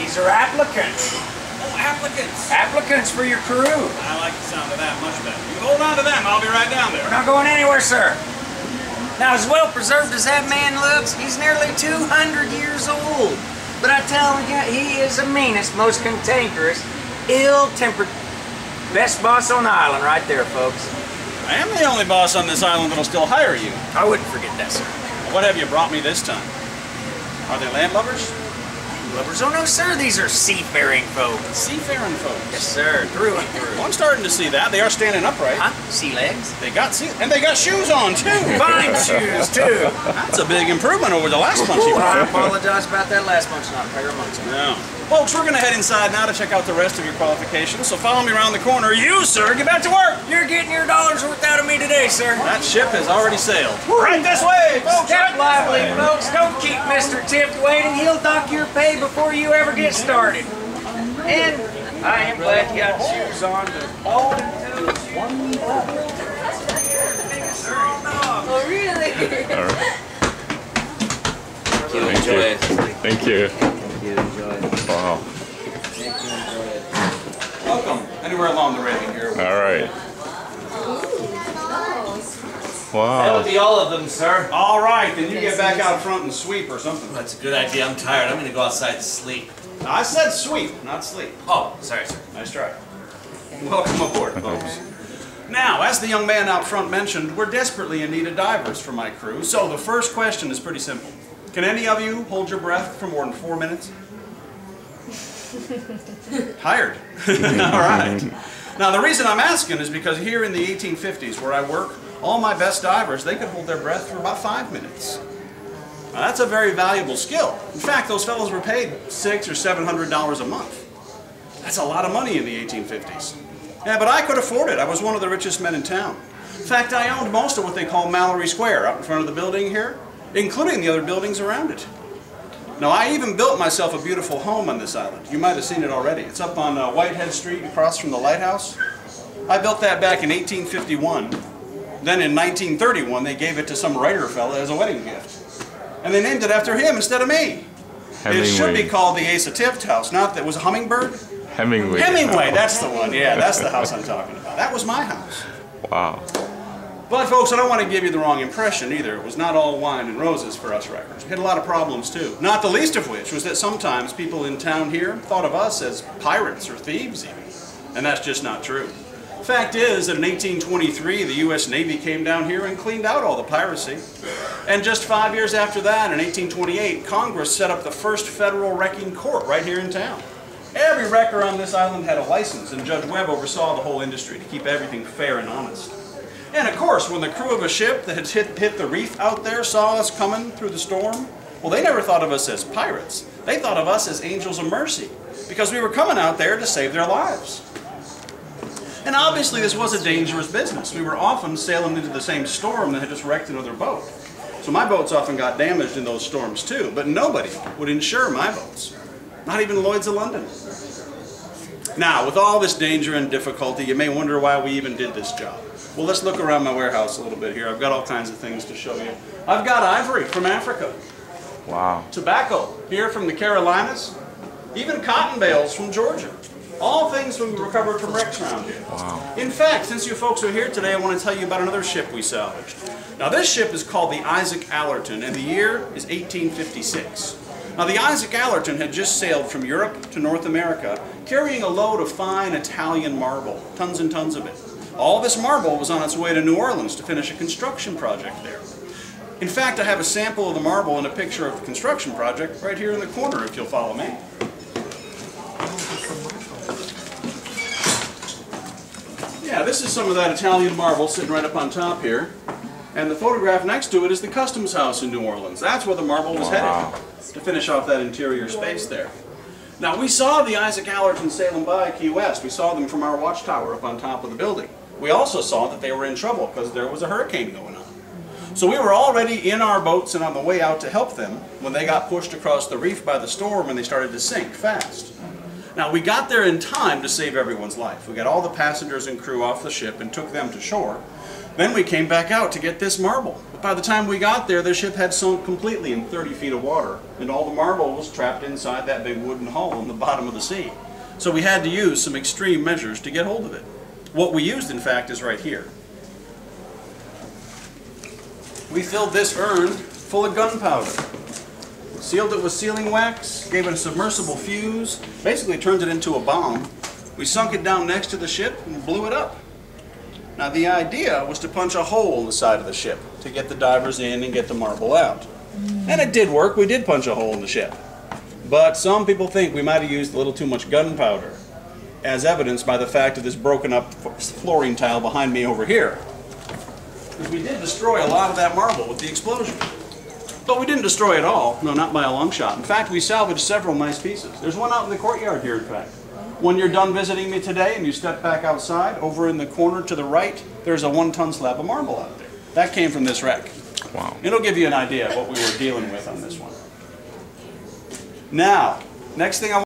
These are applicants. Oh, applicants. Applicants for your crew. I like the sound of that much better. You hold on to them. I'll be right down there. We're not going anywhere, sir. Now, as well preserved as that man looks, he's nearly 200 years old. But I tell you, he is the meanest, most cantankerous, ill-tempered, best boss on the island right there, folks. I am the only boss on this island that'll still hire you. I wouldn't forget that, sir. What have you brought me this time? Are they landlubbers? Lovers? Oh, no, sir. These are seafaring folk. Seafaring folks? Yes, sir. Through and through. Well, I'm starting to see that. They are standing upright. Huh? Sea legs? They got and they got shoes on, too. Fine shoes, too. That's a big improvement over the last bunch you I brought. apologize about that last bunch, not a pair of months. No. Folks, we're going to head inside now to check out the rest of your qualifications, so follow me around the corner. You, sir, get back to work. You're getting your dollar's worth out of me today, sir. That ship has already sailed. Right this way, folks. Step lively, folks. Don't keep Mr. Tipped waiting. He'll dock your pay before you ever get started. And I am glad you got shoes on to hold until Oh, really? All right. Thank you. Thank you. Thank you. Enjoy it. Wow. Thank you. Enjoy it. Welcome. Anywhere along the railing here. All right. That Wow. would be all of them, sir. All right, then you get back out front and sweep or something. That's a good idea. I'm tired. I'm going to go outside and sleep. I said sweep, not sleep. Oh, sorry, sir. Nice try. Welcome aboard, folks. Now, as the young man out front mentioned, we're desperately in need of divers for my crew, so the first question is pretty simple. Can any of you hold your breath for more than 4 minutes? Hired. All right. Now, the reason I'm asking is because here in the 1850s, where I work, all my best divers, they could hold their breath for about 5 minutes. Now, that's a very valuable skill. In fact, those fellows were paid $600 or $700 a month. That's a lot of money in the 1850s. Yeah, but I could afford it. I was one of the richest men in town. In fact, I owned most of what they call Mallory Square out in front of the building here, including the other buildings around it. Now, I even built myself a beautiful home on this island. You might have seen it already. It's up on Whitehead Street across from the lighthouse. I built that back in 1851. Then in 1931, they gave it to some writer fella as a wedding gift. And they named it after him instead of me. Hemingway. It should be called the Asa Tift House. Not that was a Hummingbird? Hemingway. Hemingway, that's the one. Yeah, that's the house I'm talking about. That was my house. Wow. But folks, I don't want to give you the wrong impression either. It was not all wine and roses for us wreckers. We had a lot of problems too. Not the least of which was that sometimes people in town here thought of us as pirates or thieves even. And that's just not true. Fact is that in 1823 the U.S. Navy came down here and cleaned out all the piracy. And just 5 years after that, in 1828, Congress set up the first federal wrecking court right here in town. Every wrecker on this island had a license, and Judge Webb oversaw the whole industry to keep everything fair and honest. And of course, when the crew of a ship that had hit the reef out there saw us coming through the storm, well, they never thought of us as pirates. They thought of us as angels of mercy, because we were coming out there to save their lives. And obviously this was a dangerous business. We were often sailing into the same storm that had just wrecked another boat. So my boats often got damaged in those storms too, but nobody would insure my boats. Not even Lloyd's of London. Now, with all this danger and difficulty, you may wonder why we even did this job. Well, let's look around my warehouse a little bit here. I've got all kinds of things to show you. I've got ivory from Africa. Wow. Tobacco here from the Carolinas. Even cotton bales from Georgia. All things we recovered from wrecks around here. Wow. In fact, since you folks are here today, I want to tell you about another ship we salvaged. Now, this ship is called the Isaac Allerton, and the year is 1856. Now, the Isaac Allerton had just sailed from Europe to North America, carrying a load of fine Italian marble, tons and tons of it. All this marble was on its way to New Orleans to finish a construction project there. In fact, I have a sample of the marble and a picture of the construction project right here in the corner, if you'll follow me. Yeah, this is some of that Italian marble sitting right up on top here. And the photograph next to it is the Customs House in New Orleans. That's where the marble was headed, to finish off that interior space there. Now, we saw the Isaac Allerton sailing by Key West. We saw them from our watchtower up on top of the building. We also saw that they were in trouble because there was a hurricane going on. So we were already in our boats and on the way out to help them when they got pushed across the reef by the storm and they started to sink fast. Now, we got there in time to save everyone's life. We got all the passengers and crew off the ship and took them to shore. Then we came back out to get this marble. by the time we got there, the ship had sunk completely in 30 feet of water, and all the marble was trapped inside that big wooden hull in the bottom of the sea. So we had to use some extreme measures to get hold of it. What we used, in fact, is right here. We filled this urn full of gunpowder, sealed it with sealing wax, gave it a submersible fuse, basically turned it into a bomb. We sunk it down next to the ship and blew it up. Now the idea was to punch a hole in the side of the ship to get the divers in and get the marble out. And it did work, we did punch a hole in the ship. But some people think we might have used a little too much gunpowder, as evidenced by the fact of this broken up flooring tile behind me over here. Because we did destroy a lot of that marble with the explosion. But we didn't destroy it all, no, not by a long shot. In fact, we salvaged several nice pieces. There's one out in the courtyard here, in fact. When you're done visiting me today and you step back outside, over in the corner to the right, there's a 1-ton slab of marble out there. That came from this wreck. Wow. It'll give you an idea of what we were dealing with on this one. Now, next thing I